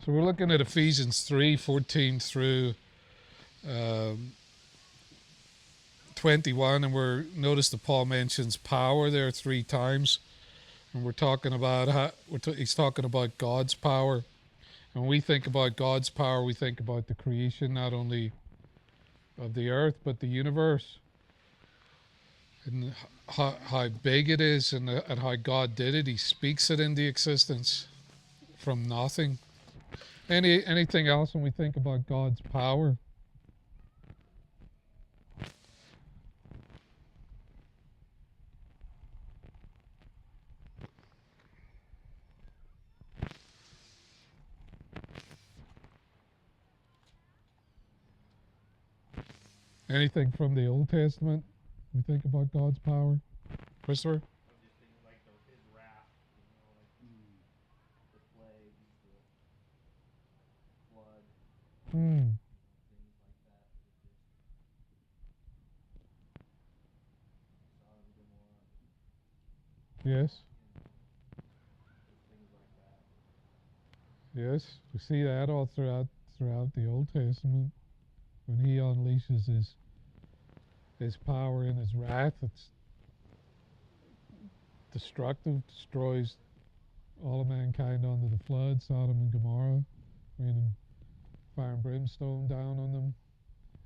So we're looking at Ephesians 3:14 through um, 21, and notice that Paul mentions power there 3 times, and we're talking about he's talking about God's power. And when we think about God's power, we think about the creation not only of the earth but the universe, and how big it is, and how God did it. He speaks it into existence from nothing. Anything else when we think about God's power? Anything from the Old Testament? We think about God's power, Christopher. Hmm. Yes. Yes. We see that all throughout the Old Testament. When He unleashes His power and His wrath, it's destructive, destroys all of mankind under the flood, Sodom and Gomorrah, raining fire and brimstone down on them.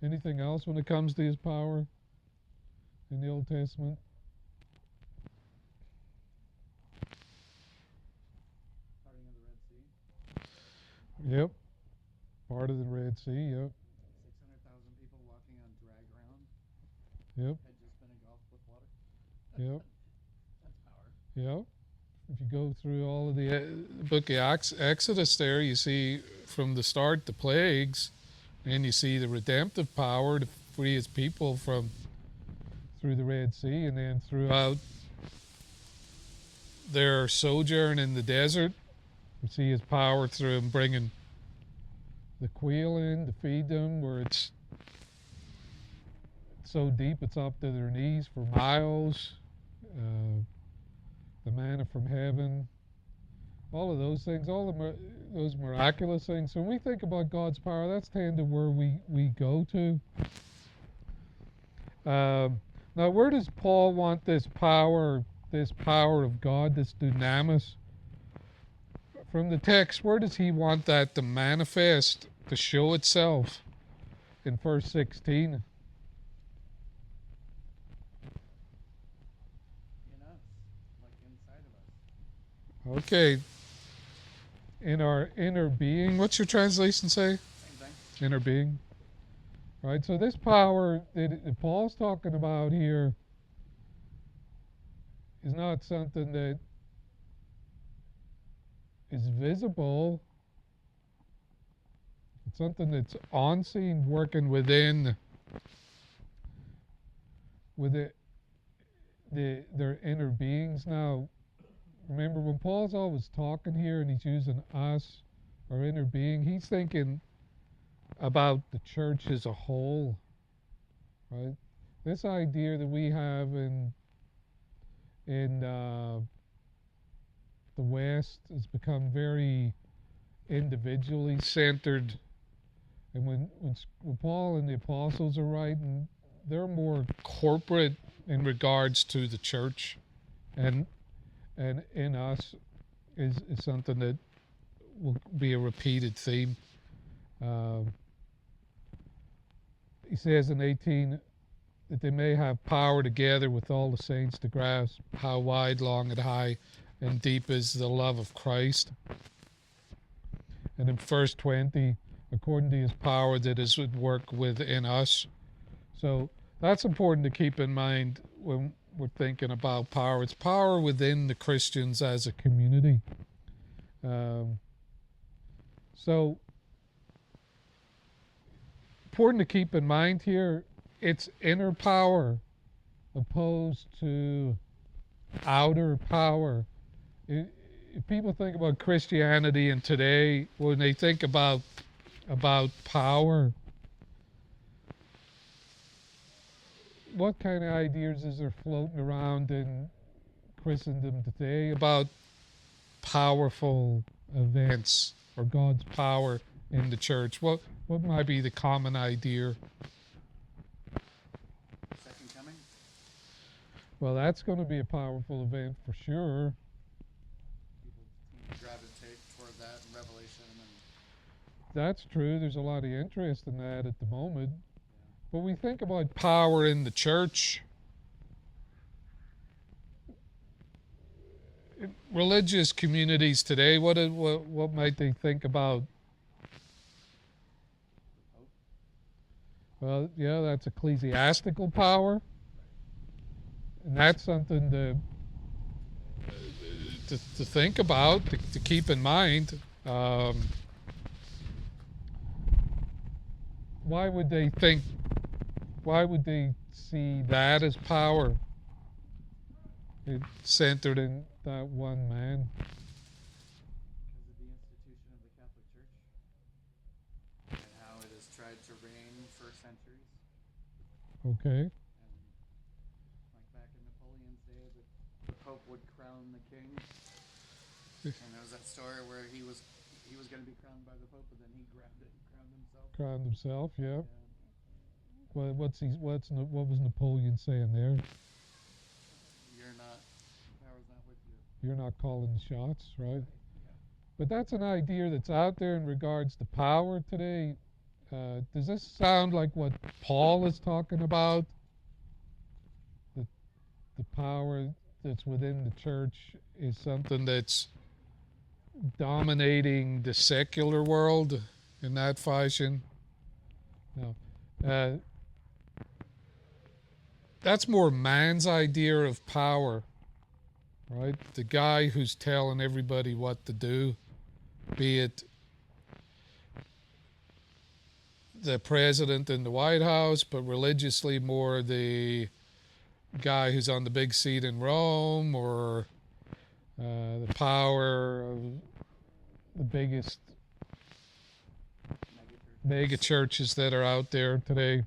Anything else when it comes to His power in the Old Testament? Yep. Part of the Red Sea. Yep. 600,000 people walking on dry ground. Yep. Had just been engulfed with water. Yep. That's power. Yep. If you go through all of the book of Exodus there, you see from the start the plagues, and you see the redemptive power to free His people from through the Red Sea, and then throughout their sojourn in the desert, we see His power through Him bringing the quail in to feed them, where it's so deep it's up to their knees for miles. The manna from heaven, all of those things, those miraculous things. So when we think about God's power, that's tend to where we go to. Now, where does Paul want this power of God, this dunamis? From the text, where does he want that to manifest, to show itself in verse 16? In us, like inside of us. Okay, in our inner being. What's your translation say? Same thing. Inner being. Right, so this power that Paul's talking about here is not something that is visible. It's something that's unseen, working within their inner beings. Now, remember when Paul's always talking here and he's using us, our inner being, he's thinking about the church as a whole, right? This idea that we have in the West has become very individually centered, and when Paul and the apostles are writing, they're more corporate in regards to the church, and in us is something that will be a repeated theme. He says in 18 that they may have power together with all the saints to grasp how wide, long, and high and deep is the love of Christ. And in verse 20, according to His power that is at work within us. So that's important to keep in mind when we're thinking about power. It's power within the Christians as a community. So important to keep in mind here, it's inner power opposed to outer power. If people think about Christianity and today, when they think about power, what kind of ideas is there floating around in Christendom today about powerful events or God's power in the church? What might be the common idea? Second coming. Well, that's going to be a powerful event for sure. People seem to gravitate toward that in Revelation, and That's true. There's a lot of interest in that at the moment. But we think about power in the church. Religious communities today, what might they think about? the Pope. Well, yeah, that's ecclesiastical power, and that's something to think about, to keep in mind. Why would they think? Why would they see that as power? It's centered in that one man. Because of the institution of the Catholic Church and how it has tried to reign for centuries. Okay. And like back in Napoleon's day, the Pope would crown the king. And there was that story where he was going to be crowned by the Pope, but then he grabbed it and crowned himself. Crowned himself, yeah. Yeah. What was Napoleon saying there? You're not, power's not with you. You're not calling the shots, right? Yeah. But that's an idea that's out there in regards to power today. Does this sound like what Paul is talking about? The power that's within the church is something that's dominating the secular world in that fashion? No. That's more man's idea of power, right? The guy who's telling everybody what to do, be it the president in the White House, but religiously more the guy who's on the big seat in Rome, or the power of the biggest mega churches that are out there today.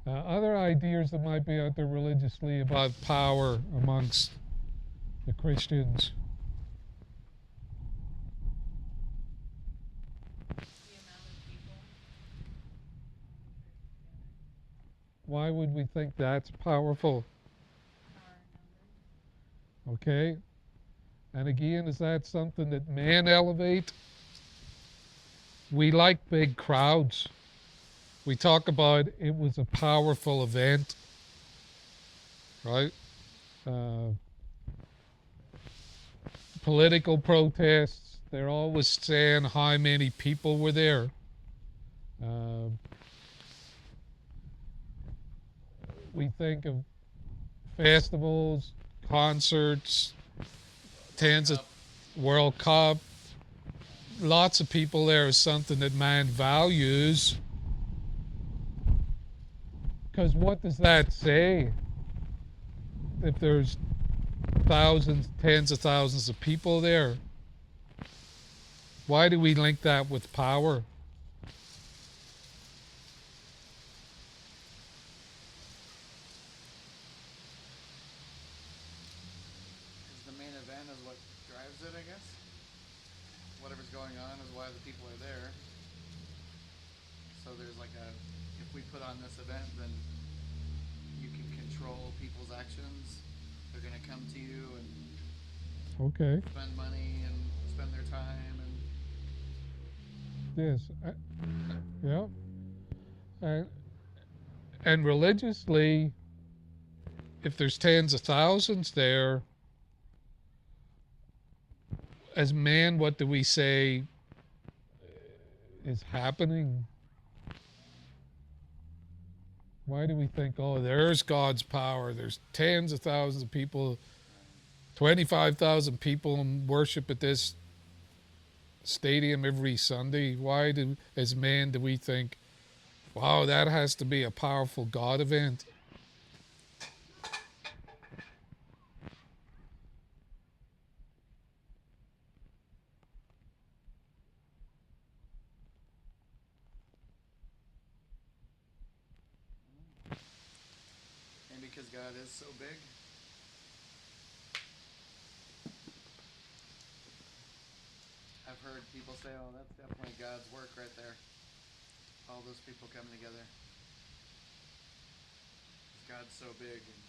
Other ideas that might be out there religiously about power amongst the Christians. Why would we think that's powerful? Okay. And again, is that something that man elevate? We like big crowds. We talk about it was a powerful event, right? Political protests, they're always saying how many people were there. We think of festivals, concerts, tens of World Cup. Lots of people there is something that man values. Because what does that say? If there's thousands, tens of thousands of people there, why do we link that with power? Because the main event is what drives it, I guess. Whatever's going on is why the people are there. So there's like if we put on this event, then you can control people's actions. They're going to come to you and Okay. spend money and spend their time and Yes. Yeah. And religiously, if there's tens of thousands there, as man, what do we say is happening? Why do we think, oh, there's God's power? There's tens of thousands of people, 25,000 people worship at this stadium every Sunday. Why as man, do we think, wow, that has to be a powerful God event? because God is so big. I've heard people say, "Oh, that's definitely God's work right there." All those people coming together. God's so big, and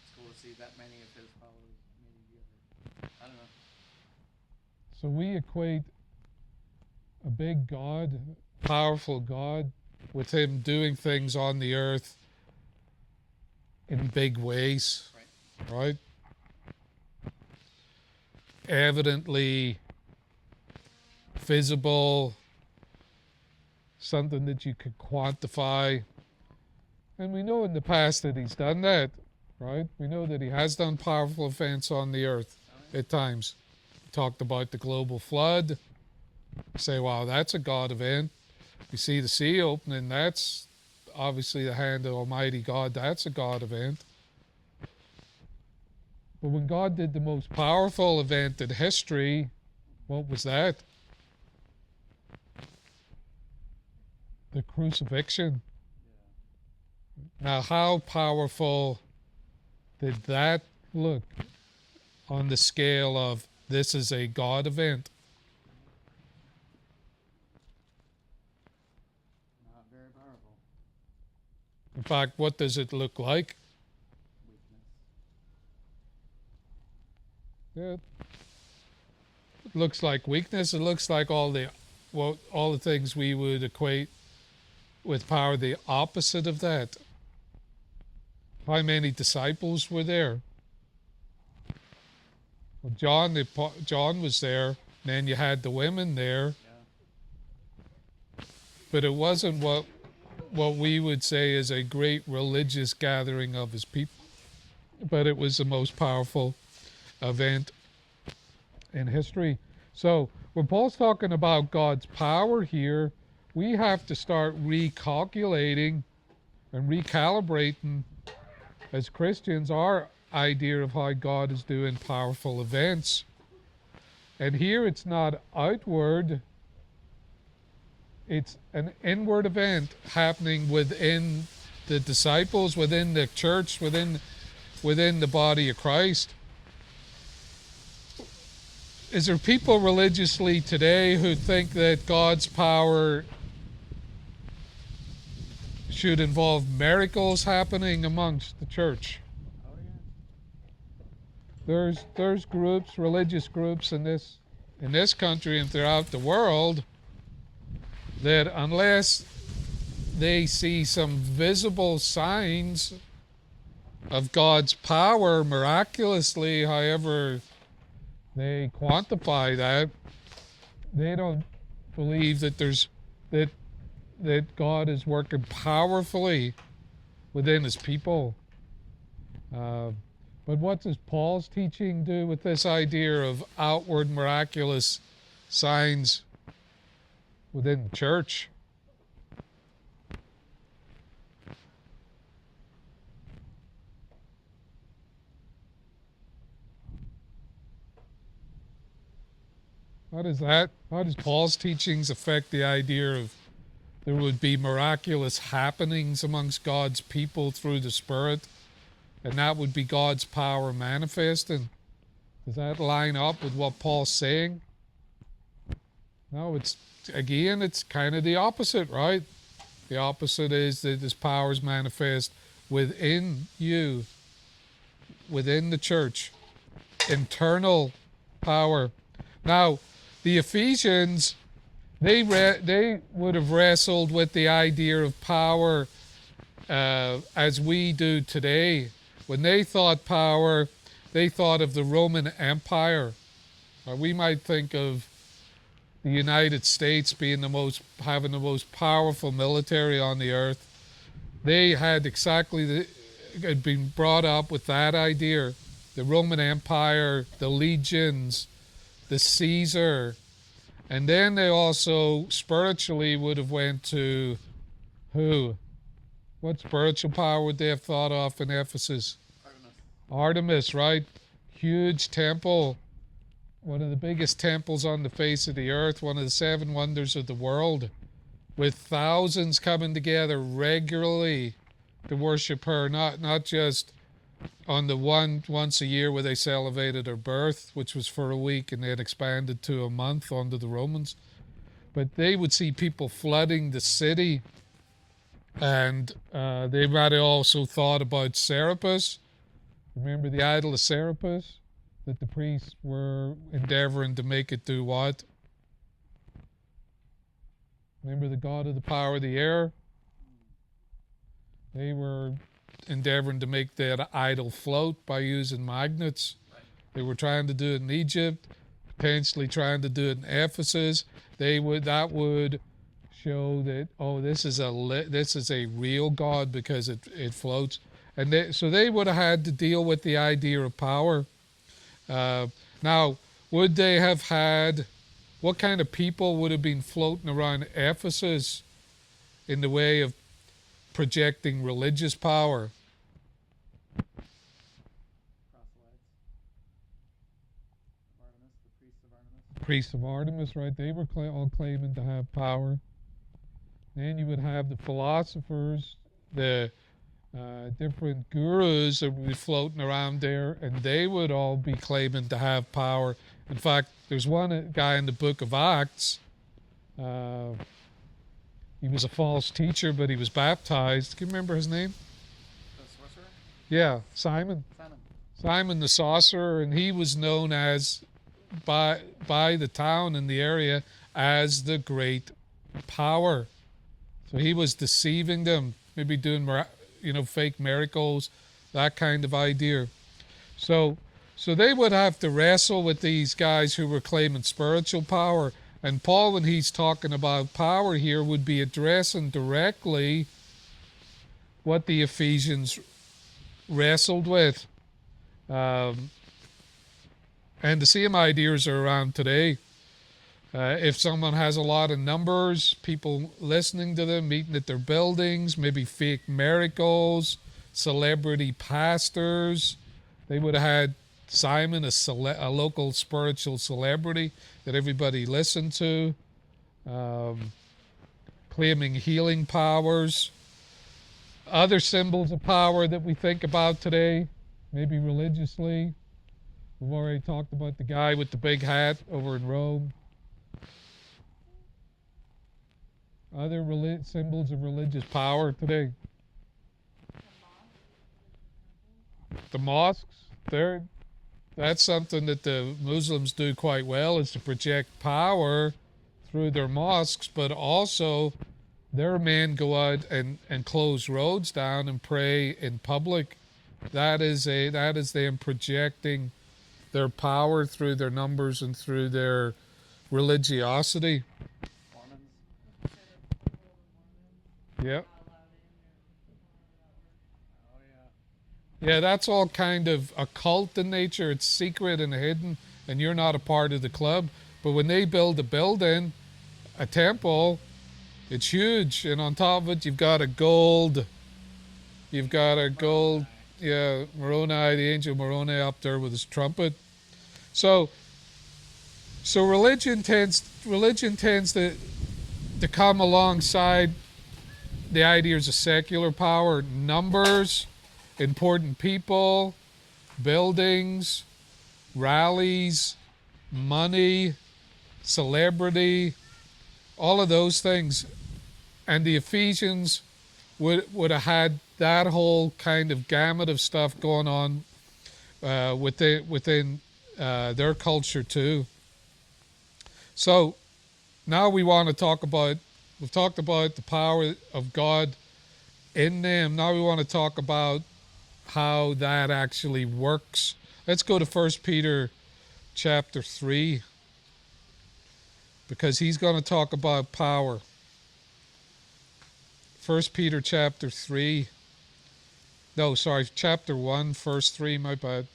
it's cool to see that many of His followers meeting together. I don't know. So we equate a big God, powerful God, with Him doing things on the earth in big ways, right? Evidently visible, something that you could quantify. And we know in the past that He's done that, right? We know that He has done powerful events on the earth at times. We talked about the global flood. Say, wow, that's a God event. You see the sea opening, that's obviously the hand of Almighty God. That's a God event. But when God did the most powerful event in history, what was that? The crucifixion. Now, how powerful did that look on the scale of this is a God event? Not very powerful. In fact, what does it look like? Weakness. Yeah. It looks like weakness. It looks like all the things we would equate with power, the opposite of that. How many disciples were there? Well, John was there, and then you had the women there. Yeah. But it wasn't what we would say is a great religious gathering of His people. But it was the most powerful event in history. So when Paul's talking about God's power here, we have to start recalculating and recalibrating as Christians our idea of how God is doing powerful events. And here it's not outward, it's an inward event happening within the disciples, within the church, within the body of Christ. Is there people religiously today who think that God's power should involve miracles happening amongst the church? Oh yeah. There's groups, religious groups in this country and throughout the world that unless they see some visible signs of God's power miraculously, however they quantify that, they don't believe that that God is working powerfully within His people. But what does Paul's teaching do with this idea of outward miraculous signs within the church? How does Paul's teachings affect the idea of there would be miraculous happenings amongst God's people through the Spirit, and that would be God's power manifesting? Does that line up with what Paul's saying? No, it's kind of the opposite, right? The opposite is that His power is manifest within you, within the church. Internal power. Now, the Ephesians, they would have wrestled with the idea of power as we do today. When they thought power, they thought of the Roman Empire. Or we might think of the United States being having the most powerful military on the earth. They had had been brought up with that idea. The Roman Empire, the legions, the Caesar, and then they also spiritually would have went to who? What spiritual power would they have thought of in Ephesus? Artemis, right? Huge temple, one of the biggest temples on the face of the earth, one of the 7 wonders of the world, with thousands coming together regularly to worship her, not just on the one once a year where they celebrated her birth, which was for a week, and they had expanded to a month under the Romans. But they would see people flooding the city, and they might have also thought about Serapis. Remember the idol of Serapis that the priests were endeavoring to make it do what? Remember the god of the power of the air? They were endeavoring to make that idol float by using magnets. They were trying to do it in Egypt, potentially trying to do it in Ephesus. That would show that, oh, this is a real god because it floats. And so they would have had to deal with the idea of power. Now, would they have had, what kind of people would have been floating around Ephesus in the way of projecting religious power? Artemis, the priests of Artemis. Priests of Artemis, right? They were all claiming to have power. Then you would have the philosophers, the different gurus that would be floating around there, and they would all be claiming to have power. In fact, there's one guy in the book of Acts. He was a false teacher, but he was baptized. Can you remember his name? The sorcerer? Yeah, Simon. Simon the sorcerer, and he was known as by the town in the area as the great power. So he was deceiving them, maybe doing fake miracles, that kind of idea. So they would have to wrestle with these guys who were claiming spiritual power. And Paul, when he's talking about power here, would be addressing directly what the Ephesians wrestled with. And the same ideas are around today. If someone has a lot of numbers, people listening to them, meeting at their buildings, maybe fake miracles, celebrity pastors, they would have had Simon, a local spiritual celebrity that everybody listened to, claiming healing powers. Other symbols of power that we think about today, maybe religiously. We've already talked about the guy with the big hat over in Rome. Other symbols of religious power today. The mosques, that's something that the Muslims do quite well, is to project power through their mosques, but also their men go out and close roads down and pray in public. That is them projecting their power through their numbers and through their religiosity. Yep. Oh, yeah. Yeah, that's all kind of occult in nature. It's secret and hidden, and you're not a part of the club. But when they build a building, a temple, it's huge. And on top of it, you've got a gold, yeah, Moroni, the angel Moroni up there with his trumpet. So religion tends to come alongside the ideas of secular power, numbers, important people, buildings, rallies, money, celebrity, all of those things. And the Ephesians would have had that whole kind of gamut of stuff going on within their culture too. So now we want to talk about, we've talked about the power of God in them. Now we want to talk about how that actually works. Let's go to 1 Peter chapter 3, because he's going to talk about power. 1 Peter chapter 3. No, sorry, chapter 1, verse 3, my bad.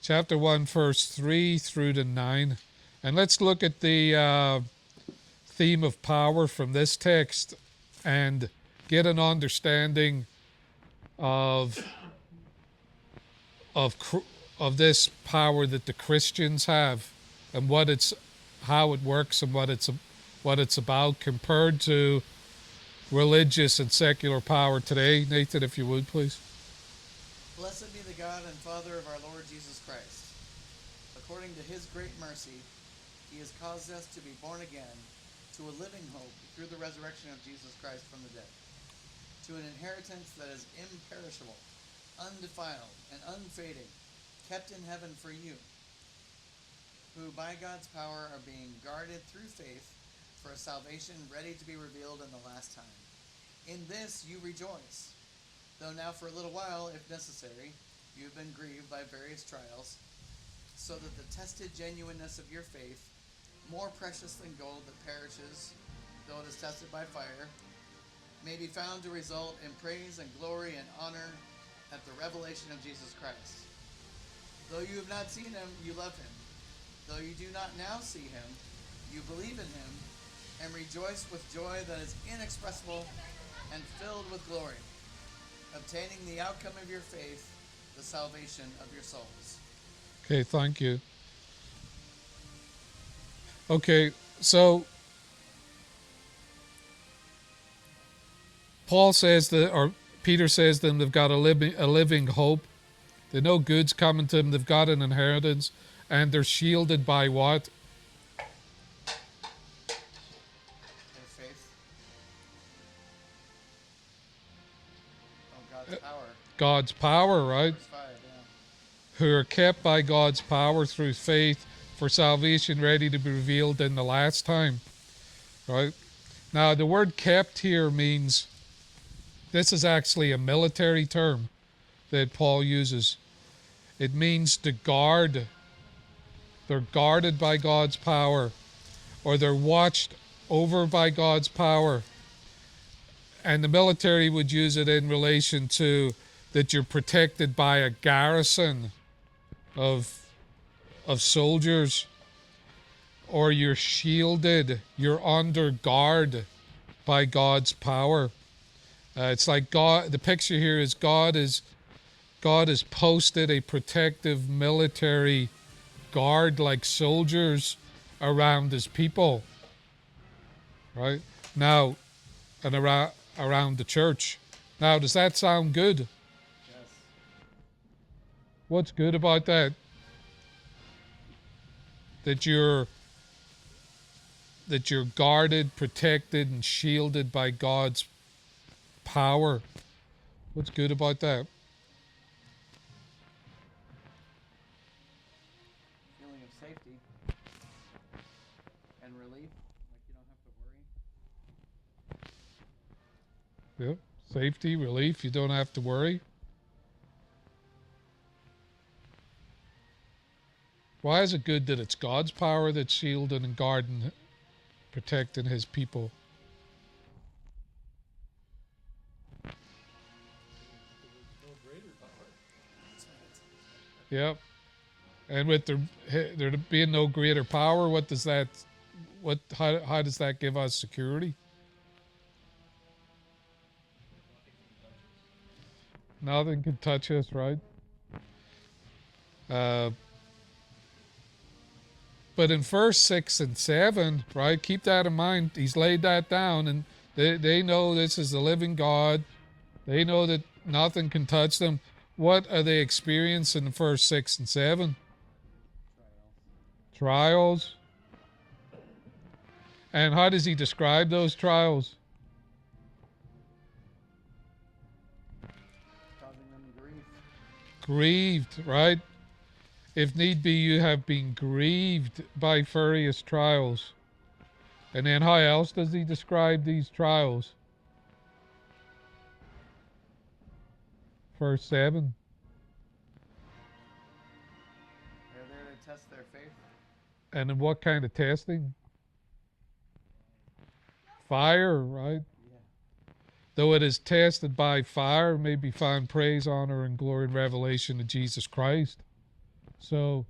Chapter 1, verse 3 through to 9. And let's look at the theme of power from this text and get an understanding of this power that the Christians have, and how it works and what it's about compared to religious and secular power today. Nathan, if you would, please. Blessed be the God and Father of our Lord Jesus Christ. According to his great mercy, he has caused us to be born again to a living hope through the resurrection of Jesus Christ from the dead, to an inheritance that is imperishable, undefiled, and unfading, kept in heaven for you, who by God's power are being guarded through faith for a salvation ready to be revealed in the last time. In this you rejoice, though now for a little while, if necessary, you have been grieved by various trials, so that the tested genuineness of your faith, more precious than gold that perishes, though it is tested by fire, may be found to result in praise and glory and honor at the revelation of Jesus Christ. Though you have not seen him, you love him. Though you do not now see him, you believe in him and rejoice with joy that is inexpressible and filled with glory, obtaining the outcome of your faith, the salvation of your souls. Okay, thank you. Okay, so Paul says that, or Peter says to them, they've got a living hope. They know good's coming to them. They've got an inheritance, and they're shielded by what? Their faith. Oh, God's power. God's power, right? Verse 5, yeah. Who are kept by God's power through faith for salvation ready to be revealed in the last time, right? Now, the word kept here means, this is actually a military term that Paul uses. It means to guard. They're guarded by God's power, or they're watched over by God's power. And the military would use it in relation to that you're protected by a garrison of soldiers, or you're shielded, you're under guard by God's power. It's like God, the picture here is God has posted a protective military guard like soldiers around his people, right? Now, and around the church. Now, does that sound good? Yes. What's good about that? That you're guarded, protected, and shielded by God's power. What's good about that? Feeling of safety and relief, like you don't have to worry. Yep. Safety, relief, you don't have to worry. Why is it good that it's God's power that's shielding and guarding, protecting his people? Yep. And with there being no greater power, how does that give us security? Nothing can touch us, right? But in verse 6 and 7, right, keep that in mind. He's laid that down, and they know this is the living God. They know that nothing can touch them. What are they experiencing in verse 6 and 7? Trials. And how does he describe those trials? Causing them grief. Grieved, right? If need be, you have been grieved by various trials. And then how else does he describe these trials? Verse 7. They're there to test their faith. And in what kind of testing? Fire, right? Yeah. Though it is tested by fire, may be found praise, honor, and glory and revelation of Jesus Christ. So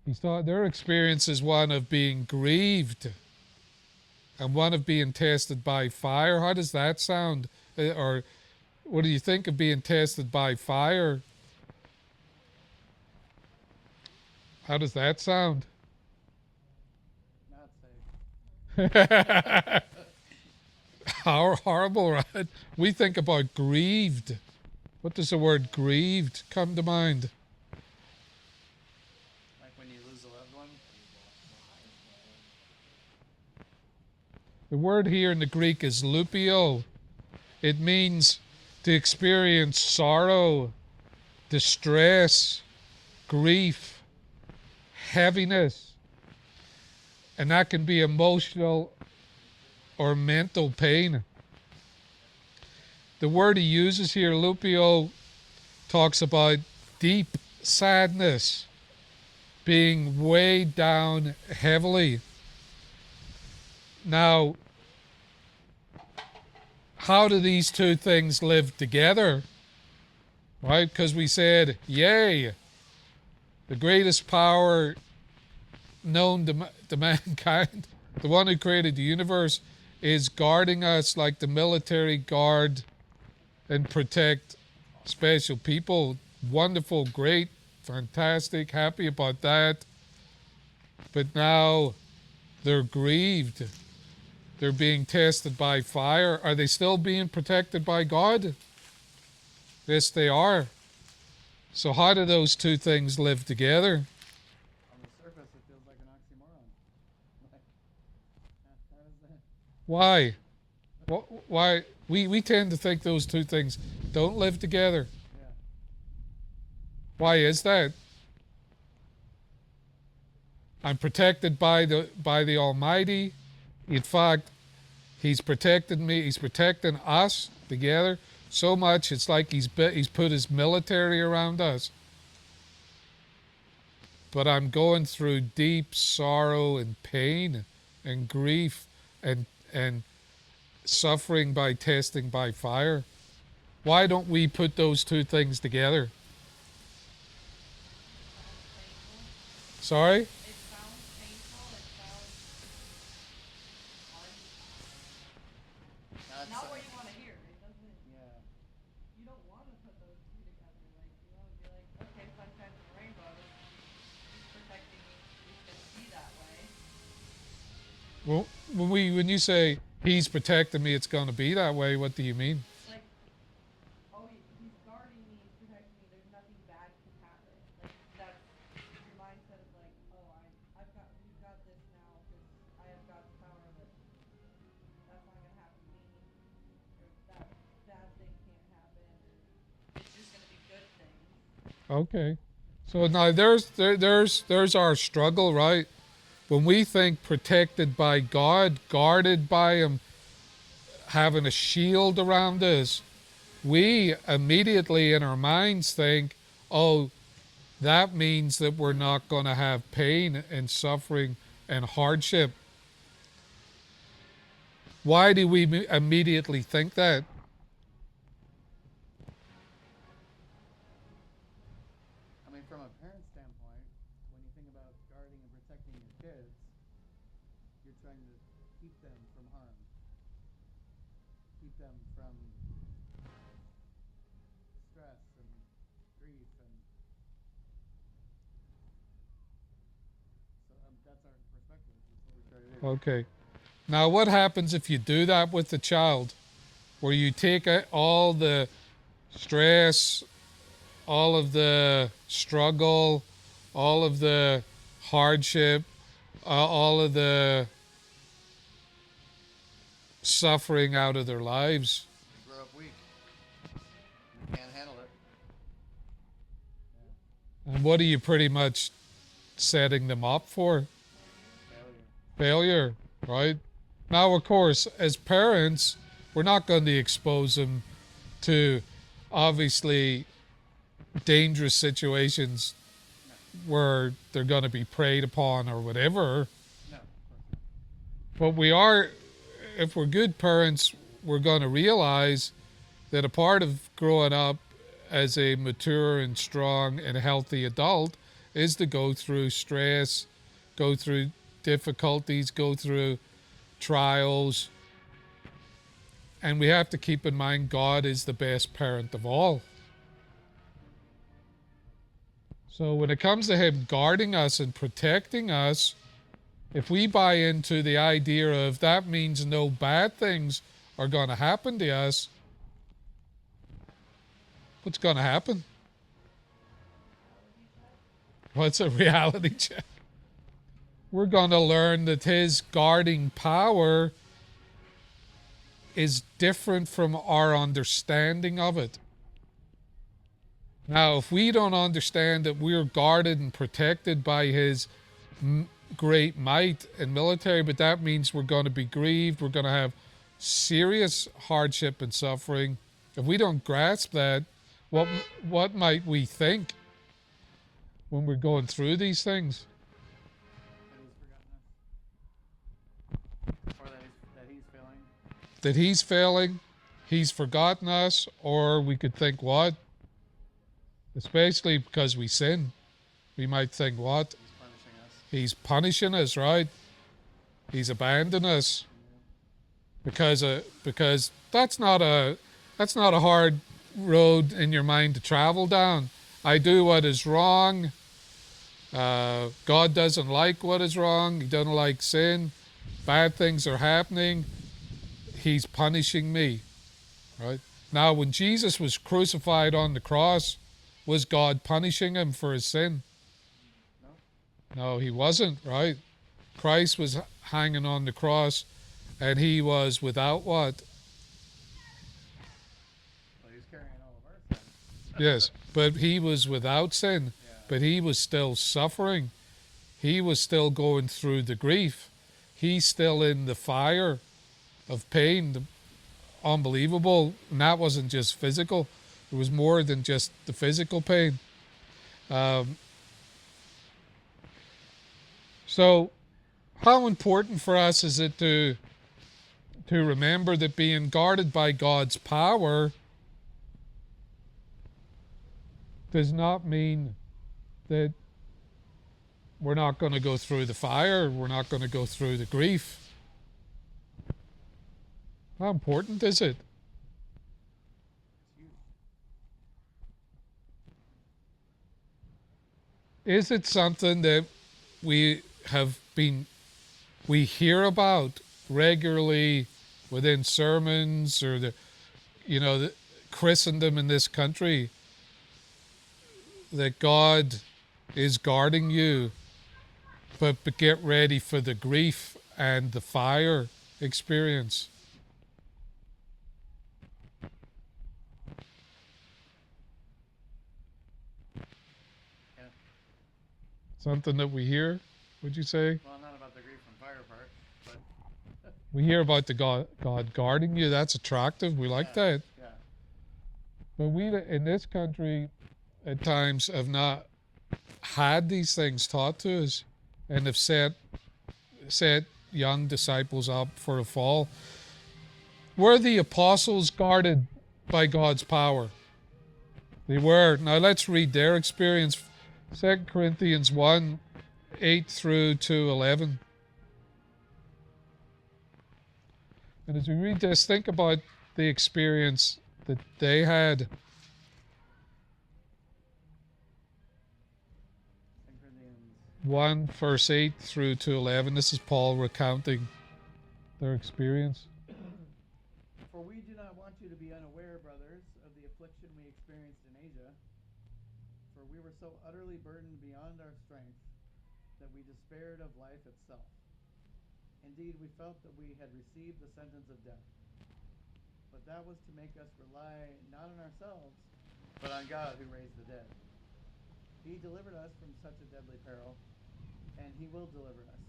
he thought their experience is one of being grieved and one of being tested by fire. How does that sound? Or what do you think of being tested by fire? How does that sound? Not safe. Horrible, right? We think about grieved. What does the word grieved come to mind? Like when you lose a loved one. The word here in the Greek is lupio. It means to experience sorrow, distress, grief, heaviness. And that can be emotional or mental pain. The word he uses here, lupio, talks about deep sadness, being weighed down heavily. Now, how do these two things live together? Right? Because we said, yea, the greatest power known to mankind, the one who created the universe, is guarding us like the military guard and protect special people. Wonderful, great, fantastic, happy about that. But now they're grieved. They're being tested by fire. Are they still being protected by God? Yes, they are. So how do those two things live together? On the surface, it feels like an oxymoron. Like, how is that? Why? Why? We tend to think those two things don't live together. Yeah. Why is that? I'm protected by the Almighty. In fact, He's protected me. He's protecting us together so much. It's like He's put His military around us. But I'm going through deep sorrow and pain and grief and suffering by testing by fire. Why don't we put those two things together? Sorry? It sounds painful. It sounds That's, not what you want to hear. It doesn't. yeah. You don't want to put those two together. Like you want to be like, okay, sunshine and rainbow. He's protecting me. He's gonna be that way. Well, when you say He's protecting me, it's going to be that way, what do you mean? Like, oh, he's guarding me. He's protecting me. There's nothing bad can happen. Like that's your mindset of like, oh, we've got this now because I have God's power. That's not gonna happen to me, or that bad thing can't happen, or it's just gonna be good things. Okay. So now there's our struggle, right? When we think protected by God, guarded by Him, having a shield around us, we immediately in our minds think, oh, that means that we're not going to have pain and suffering and hardship. Why do we immediately think that? I mean, from a parent's standpoint, when you think about guarding and protecting your kids, you're trying to keep them from harm, keep them from stress and grief, and so that's our perspective. That's what we try to do. Okay. Now, what happens if you do that with the child? Where you take all the stress, all of the struggle, all of the hardship, all of the suffering out of their lives. They grow up weak. You can't handle it. And what are you pretty much setting them up for? Failure. Failure, right? Now, of course, as parents, we're not going to expose them to obviously dangerous situations where they're going to be preyed upon or whatever. No, of course But we are, if we're good parents, we're going to realize that a part of growing up as a mature and strong and healthy adult is to go through stress, go through difficulties, go through trials. And we have to keep in mind God is the best parent of all. So when it comes to Him guarding us and protecting us, if we buy into the idea of that means no bad things are going to happen to us, What's going to happen? What's a reality check? We're going to learn that his guarding power is different from our understanding of it. Now, if we don't understand that we're guarded and protected by his great might and military, but that means we're going to be grieved, we're going to have serious hardship and suffering. If we don't grasp that, what might we think when we're going through these things? That he's forgotten us, or that he's failing. That he's failing, he's forgotten us, or we could think what? Especially because we sin, we might think what? He's punishing us. He's punishing us, right? He's abandoned us because that's not a hard road in your mind to travel down. I do what is wrong. God doesn't like what is wrong. He doesn't like sin. Bad things are happening. He's punishing me, right? Now, when Jesus was crucified on the cross, was God punishing him for his sin? No, he wasn't, right? Christ was hanging on the cross, and he was without what? Well, he's carrying all of our sin. Yes, but he was without sin, Yeah. but he was still suffering. He was still going through the grief. He's still in the fire of pain, unbelievable. And that wasn't just physical. It was more than just the physical pain. So how important for us is it to remember that being guarded by God's power does not mean that we're not going to go through the fire, we're not going to go through the grief. How important is it? Is it something that we hear about regularly within sermons or the Christendom in this country, that God is guarding you, but get ready for the grief and the fire experience? Yeah. Something that we hear, would you say? Well, not about the grief and fire part, but We hear about the God guarding you. That's attractive. We like that. yeah. But we in this country at times have not had these things taught to us and have set young disciples up for a fall. Were the apostles guarded by God's power? They were. Now let's read their experience. 2 Corinthians 1, 8 through to 11. And as we read this, think about the experience that they had. 2 Corinthians 1 verse 8 through to 11. This is Paul recounting their experience. For we do not want you to be unaware, brothers, of the affliction we experienced in Asia. For we were so utterly burdened beyond our strength that we despaired of life itself. Indeed, we felt that we had received the sentence of death. But that was to make us rely not on ourselves, but on God who raised the dead. He delivered us from such a deadly peril, and he will deliver us.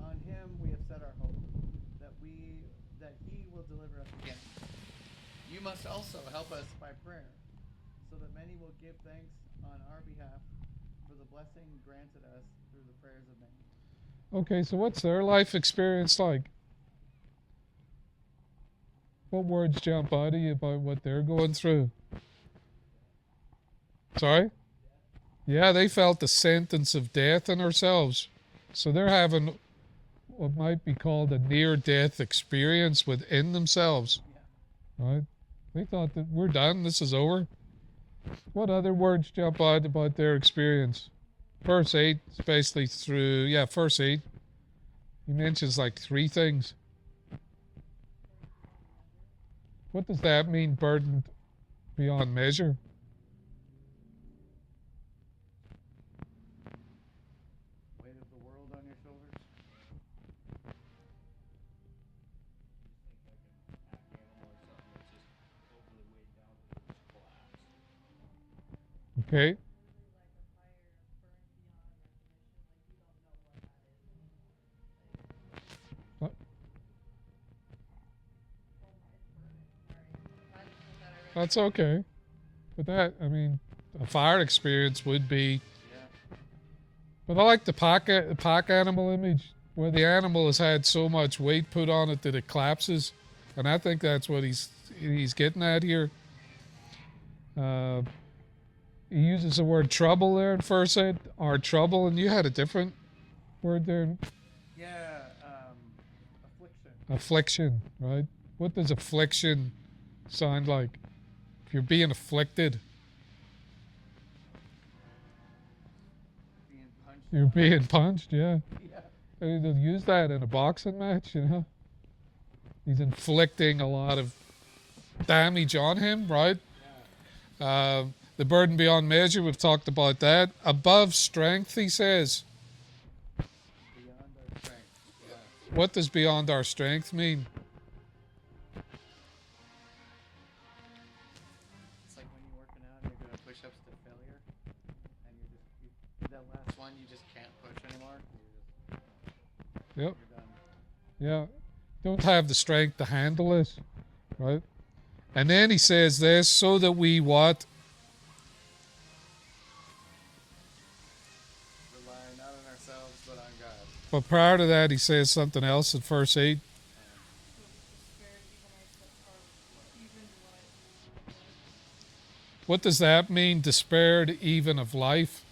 On him we have set our hope, that he will deliver us again. You must also help us by prayer, so that many will give thanks on our behalf for the blessing granted us through the prayers of many. Okay, so what's their life experience like? What words jump out at you about what they're going through? Sorry? Yeah, they felt the sentence of death on themselves. So they're having what might be called a near-death experience within themselves. Right? They thought that we're done, this is over. What other words jump out about their experience? Verse 8, it's basically through, verse 8. He mentions like three things. What does that mean, burdened beyond measure. Weight of the world on your shoulders. Okay. Literally like a fire burned beyond recognition. Like you don't know what that is. Uh, Oh, it's burning. Sorry. Glad That's okay. But that, I mean, a fire experience would be. Yeah. But I like the pack animal image where the animal has had so much weight put on it that it collapses, and I think that's what he's getting at here. Uh, he uses the word trouble there in verse 8, our trouble, and you had a different word there, Yeah. Affliction. affliction, right? What does affliction sound like? If you're being afflicted, Being punched. you're being punched, yeah. Yeah. I mean, they'll use that in a boxing match, you know? He's inflicting a lot of damage on him, right? Yeah. The burden beyond measure, we've talked about that. Above strength, he says. Beyond our strength. Yeah. What does beyond our strength mean? It's like when you're working out and you're doing push-ups to failure, and that last one you just can't push anymore. Yep. You're done. Yeah. Don't have the strength to handle this, right? And then he says this, so that we what? Rely not on ourselves, but on God. But prior to that, he says something else in verse 8. What does that mean, despaired even of life?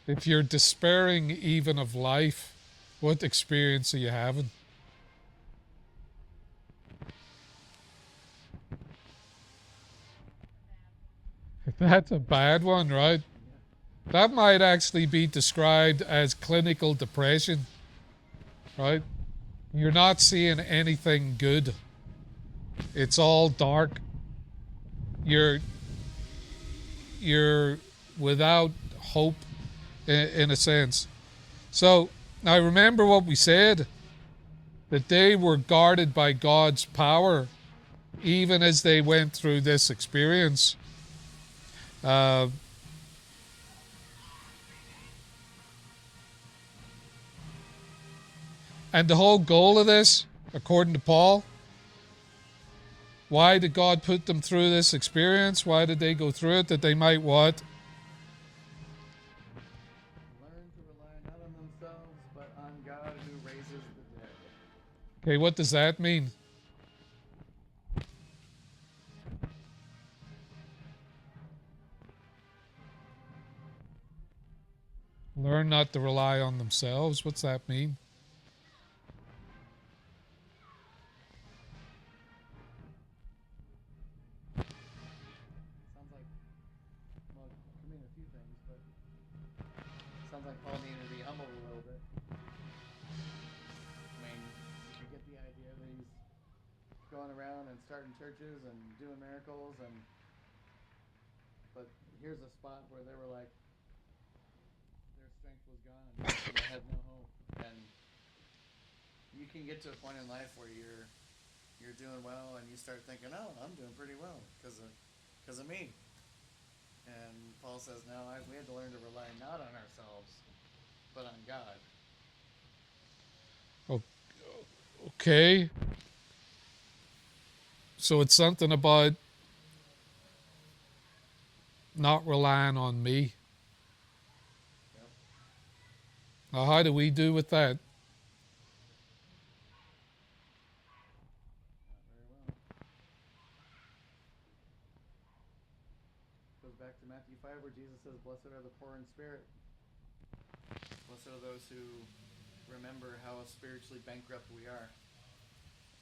If you're despairing even of life, what experience are you having? That's a bad one, right? That might actually be described as clinical depression, right? You're not seeing anything good. It's all dark. You're without hope in a sense. So now remember what we said, that they were guarded by God's power even as they went through this experience. And the whole goal of this, according to Paul, why did God put them through this experience? Why did they go through it? That they might what? Learn to rely not on themselves, but on God who raises the dead. Okay, what does that mean? Learn not to rely on themselves. What's that mean? Sounds like, well, it could mean a few things, but sounds like Paul needed to be humbled a little bit. I mean, you get the idea that he's going around and starting churches and doing miracles, but here's a spot where they were like, their strength was gone and they had no hope. And you can get to a point in life where you're doing well and you start thinking, oh, I'm doing pretty well because of me. And Paul says, no, we had to learn to rely not on ourselves, but on God. Okay. So it's something about not relying on me. Yep. Now, how do we do with that? Not very well. Goes back to Matthew 5 where Jesus says, blessed are the poor in spirit. Blessed are those who remember how spiritually bankrupt we are.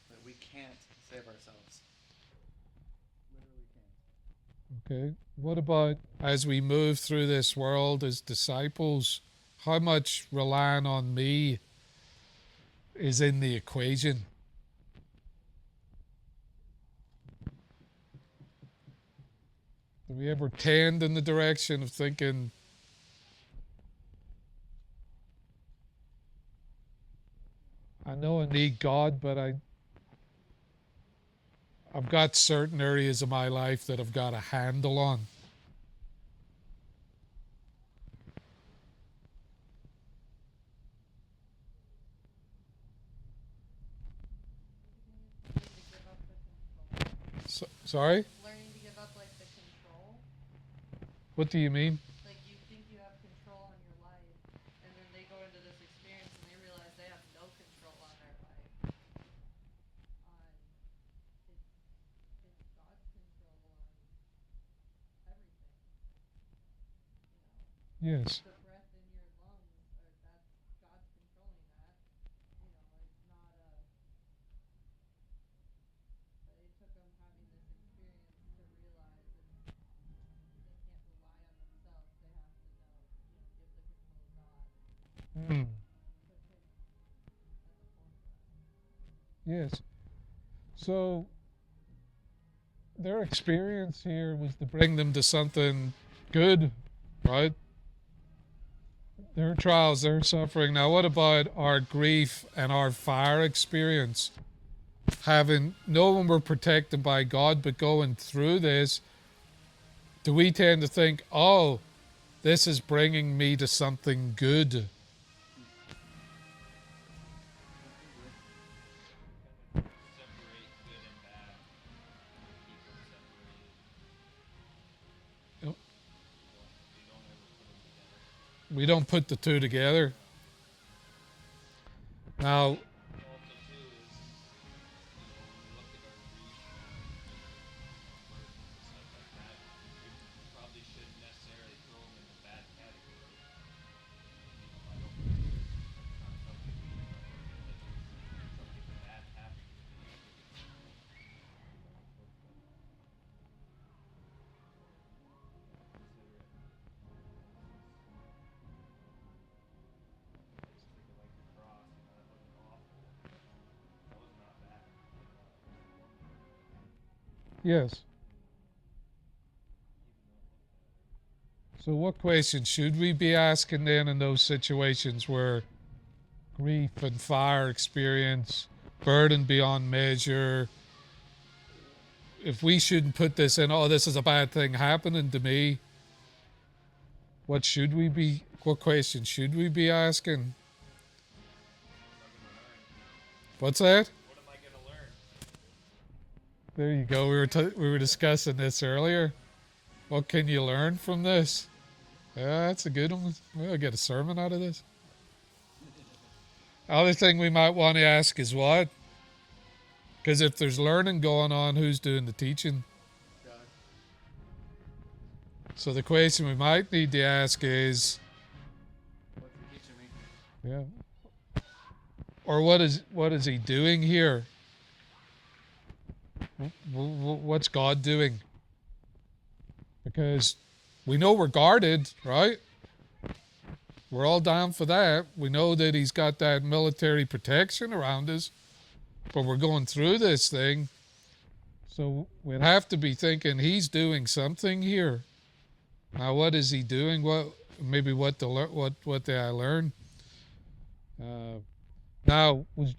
That we can't save ourselves. Literally can't. Okay. What about as we move through this world as disciples? How much relying on me is in the equation. Do we ever tend in the direction of thinking, I know I need God, but I've got certain areas of my life that I've got a handle on. Learning to give up the control. Sorry? Learning to give up like the control. What do you mean? Like you think you have control on your life, and then they go into this experience and they realize they have no control on their life. It's God's control on everything. Yes. The breath in your lungs, that's God's controlling that. It's not a. But it took them having this experience to realize they can't rely on themselves. They have to know, give the control to God and Hmm. put Him at the forefront. Yes. So their experience here was to bring them to something good, right? Their trials, their suffering. Now, what about our grief and our fire experience? Knowing we're protected by God, but going through this, do we tend to think, oh, this is bringing me to something good? Separate good and bad. Keep them separated. Yep. You don't ever put them together. We don't put the two together. Now, Also, too, is when we look at our grief and burdens and stuff like that, we probably shouldn't necessarily throw them in the bad category. I don't think there's not something we look at that there's something bad happening to me. I think it's normal. Consider it. I just think of like the cross, that looked awful. That was not bad. yes. Even though it looked bad. So, what questions should we be asking then in those situations where grief and fire experience, burden beyond measure? If we shouldn't put this in, oh, this is a bad thing happening to me, what questions should we be asking? What's that? What am I gonna learn? There you go. We were discussing this earlier. What can you learn from this? Yeah, that's a good one. We'll get a sermon out of this. Other thing we might want to ask is what? Because if there's learning going on, who's doing the teaching? God. So the question we might need to ask is, What's He teaching me? yeah, or what is He doing here? What's God doing? Because we know we're guarded, right? We're all down for that. We know that He's got that military protection around us, but we're going through this thing. So we'd have to be thinking He's doing something here. Now, what is He doing? What did I learn? Now, was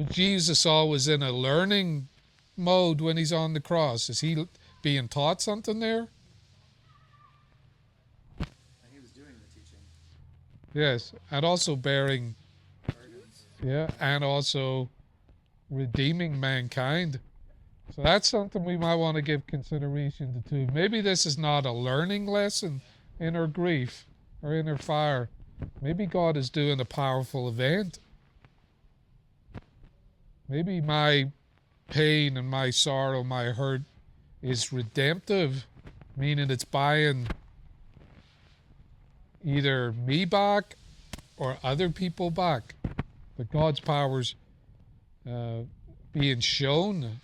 Jesus always in a learning mode when He's on the cross? Is He being taught something there? And He was doing the teaching. Yes, and also bearing, Burdens. yeah, and also redeeming mankind. So that's something we might want to give consideration to too. Maybe this is not a learning lesson in our grief or in our fire. Maybe God is doing a powerful event. Maybe my pain and my sorrow, my hurt is redemptive, meaning it's buying either me back or other people back. But God's power's being shown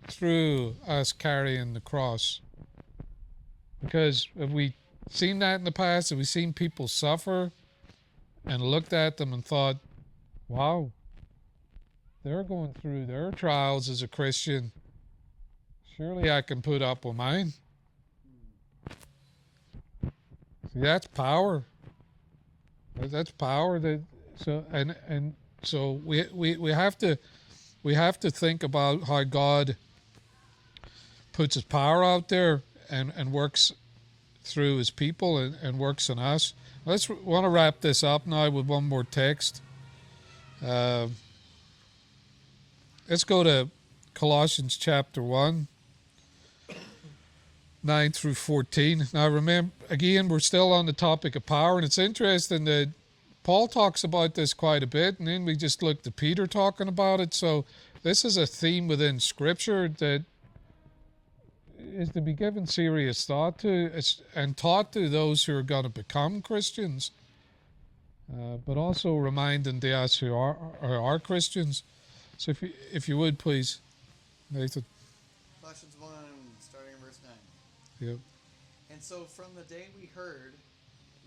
through us carrying the cross. Because have we seen that in the past? Have we seen people suffer and looked at them and thought, wow, they're going through their trials as a Christian. Surely I can put up with mine. See, that's power. That's power. So we have to think about how God puts his power out there and works through his people and works in us. Let's want to wrap this up now with one more text. Let's go to Colossians chapter 1, 9 through 14. Now remember, again, we're still on the topic of power, and it's interesting that Paul talks about this quite a bit, and then we just looked at Peter talking about it. So this is a theme within Scripture that is to be given serious thought to and taught to those who are going to become Christians, but also reminding to us who are Christians. So if you would please, Nathan. Colossians 1, starting in verse 9. Yep. And so from the day we heard,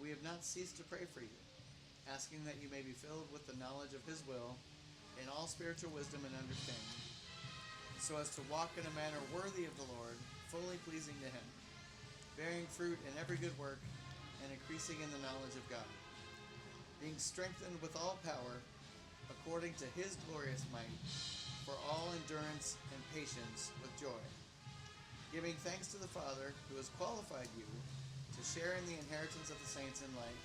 we have not ceased to pray for you, asking that you may be filled with the knowledge of his will in all spiritual wisdom and understanding, so as to walk in a manner worthy of the Lord, fully pleasing to him, bearing fruit in every good work and increasing in the knowledge of God, being strengthened with all power according to his glorious might, for all endurance and patience with joy, giving thanks to the Father who has qualified you to share in the inheritance of the saints in light.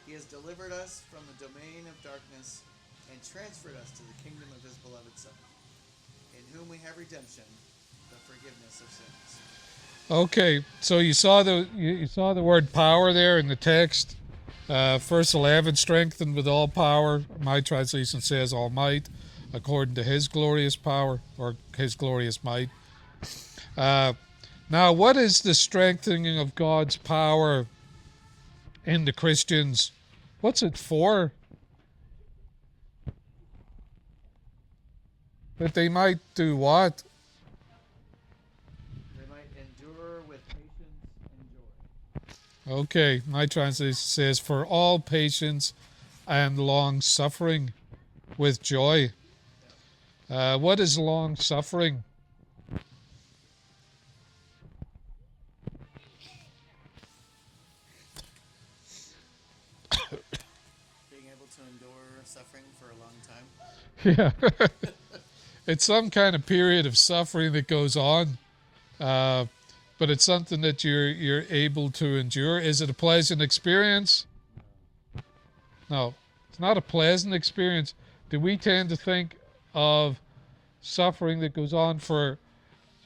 He has delivered us from the domain of darkness and transferred us to the kingdom of his beloved Son, in whom we have redemption, the forgiveness of sins. Okay, so you saw the word power there in the text. Verse 11, strengthened with all power. My translation says all might, according to his glorious power or his glorious might. Now, what is the strengthening of God's power in the Christians? What's it for? That they might do what? They might endure with patience and joy. Okay, my translation says for all patience and long suffering with joy. What is long suffering? Being able to endure suffering for a long time. Yeah. It's some kind of period of suffering that goes on, but it's something that you're able to endure. Is it a pleasant experience? No, it's not a pleasant experience. Do we tend to think of suffering that goes on for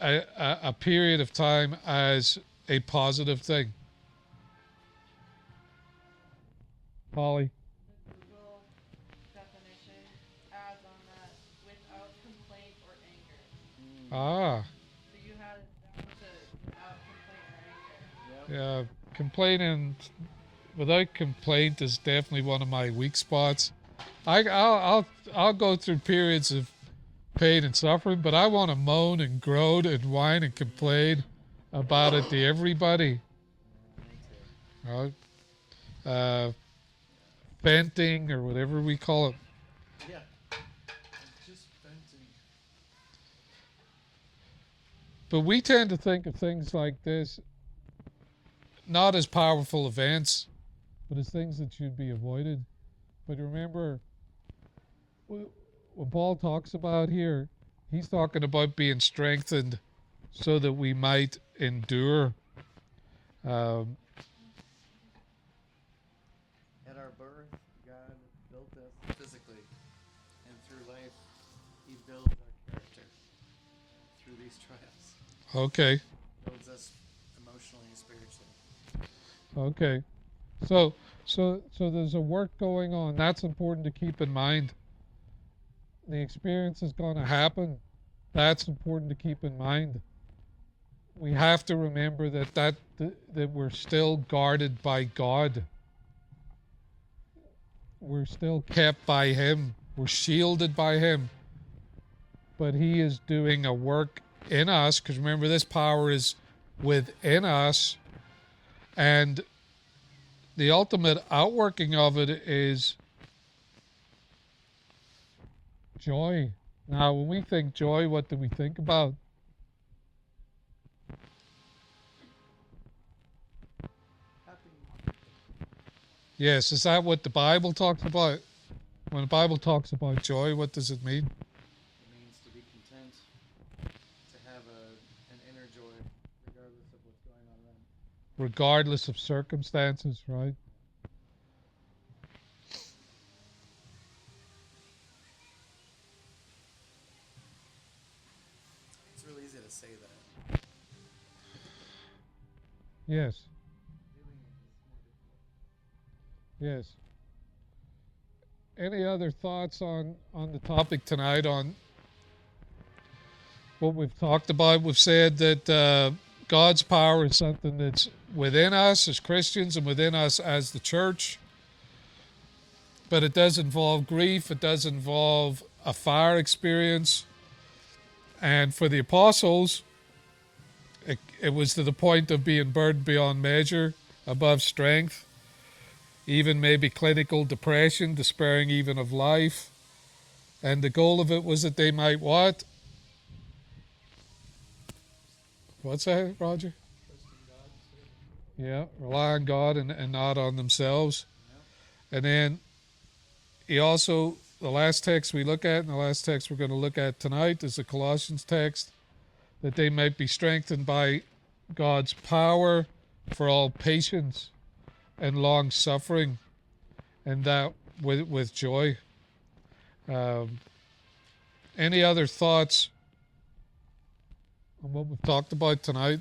a period of time as a positive thing? Polly? The Google definition adds on that without complaint or anger. Ah, So you had it down to without complaint or anger. yeah, complaining without complaint is definitely one of my weak spots. I'll go through periods of pain and suffering, but I want to moan and groan and whine and complain about it to everybody. Right? Venting or whatever we call it. Yeah. Just venting. But we tend to think of things like this not as powerful events, but as things that should be avoided. But remember, when Paul talks about here, he's talking about being strengthened so that we might endure. At our birth, God built us physically, and through life, he builds our character through these trials. Okay. Builds us emotionally and spiritually. Okay. So there's a work going on. That's important to keep in mind. The experience is going to happen. That's important to keep in mind. We have to remember that we're still guarded by God. We're still kept by him. We're shielded by him. But he is doing a work in us, because remember, this power is within us, and the ultimate outworking of it is Joy. Now, when we think joy, what do we think about? Happy. Yes, is that what the Bible talks about? When the Bible talks about joy, what does it mean? It means to be content, to have an inner joy, regardless of what's going on around. Regardless of circumstances, right? It's really easy to say that. Yes, Doing it is more difficult. yes. Any other thoughts on the topic tonight on what we've talked about? We've said that God's power is something that's within us as Christians and within us as the church. But it does involve grief. It does involve a fire experience. And for the apostles, it was to the point of being burdened beyond measure, above strength, even maybe clinical depression, despairing even of life. And the goal of it was that they might what? What's that, Roger? Yeah, rely on God and not on themselves. And then he also, the last text we look at, and the last text we're going to look at tonight is the Colossians text, that they might be strengthened by God's power for all patience and long suffering, and that with joy. Any other thoughts on what we've talked about tonight?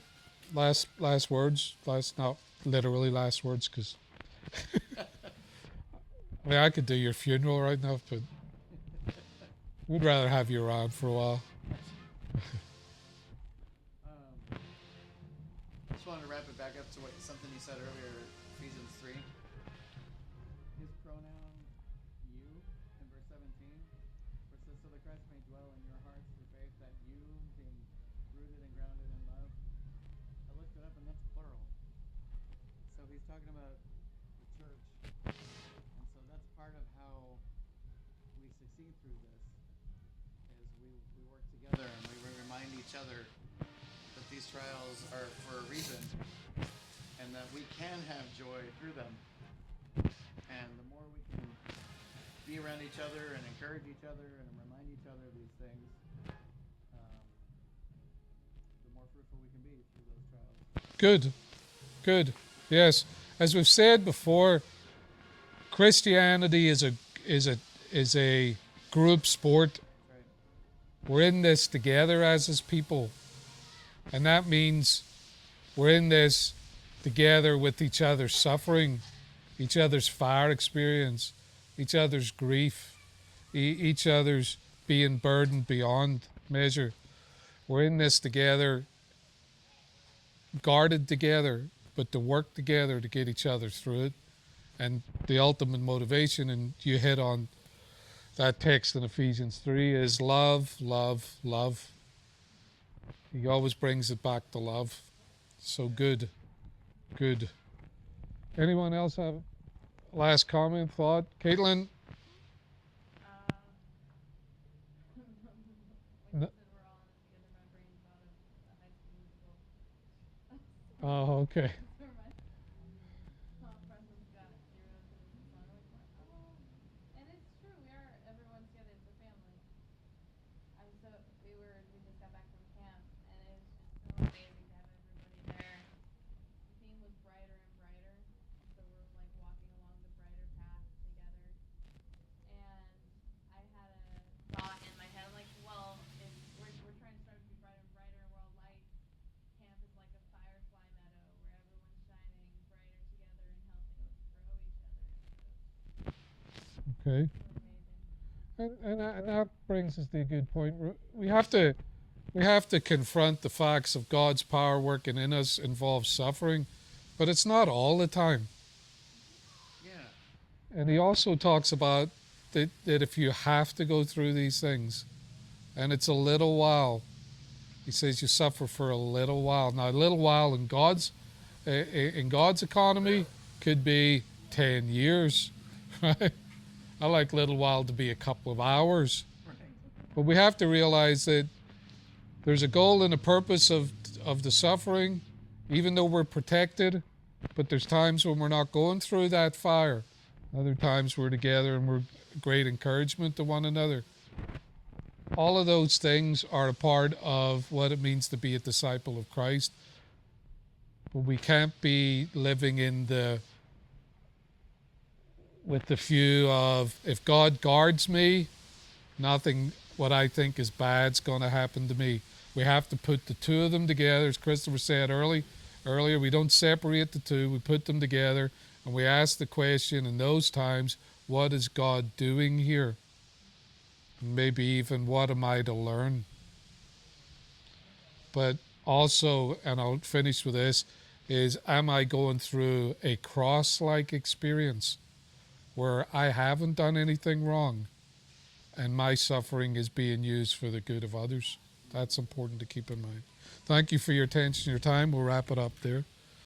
Last words. Not literally last words, because I mean I could do your funeral right now, but we'd rather have you around for a while. Just wanted to wrap it back up to something you said earlier, Ephesians 3. His pronoun, you, in verse 17, where it says, so that Christ may dwell in your hearts through faith, that you, being rooted and grounded in love. I looked it up, and that's plural. So he's talking about the church. And so that's part of how we succeed through this, is we work together and we remind each other that these trials are for a reason and that we can have joy through them. And the more we can be around each other and encourage each other and remind each other of these things, the more fruitful we can be through those trials. Good. Yes, as we've said before, Christianity is a group sport. Right. We're in this together as his people. And that means we're in this together with each other's suffering, each other's fire experience, each other's grief, each other's being burdened beyond measure. We're in this together, guarded together, but to work together to get each other through it. And the ultimate motivation, and you hit on that text in Ephesians 3, is love, love, love. He always brings it back to love. So good. Anyone else have a last comment, thought? Caitlin? When No. you said we're all in it together, my brain thought of the High School Musical. Oh, okay. Preston Scott, you wrote the song like that. Oh, and it's true. We are everyone's together. It's a family. We just got back from camp, and it was just so amazing to have everybody there. The theme was brighter and brighter, so we're like walking along the brighter path together. And I had a thought in my head, like, well, if we're trying to strive to be brighter and brighter, and we're all light. Camp is like a firefly meadow where everyone's shining brighter together and helping us grow each other. Okay. So amazing. And that brings us to a good point. We have to confront the facts of God's power working in us involves suffering, but it's not all the time. Yeah. And he also talks about that if you have to go through these things, and it's a little while, he says you suffer for a little while. Now, a little while in God's economy could be 10 years, right? I like little while to be a couple of hours, Right. But we have to realize that there's a goal and a purpose of the suffering, even though we're protected. But there's times when we're not going through that fire. Other times we're together and we're great encouragement to one another. All of those things are a part of what it means to be a disciple of Christ. But we can't be living with the view of, if God guards me, nothing what I think is bad's going to happen to me. We have to put the two of them together. As Christopher said earlier, we don't separate the two. We put them together and we ask the question in those times, what is God doing here? Maybe even, what am I to learn? But also, and I'll finish with this, is, am I going through a cross-like experience where I haven't done anything wrong and my suffering is being used for the good of others? That's important to keep in mind. Thank you for your attention, your time. We'll wrap it up there.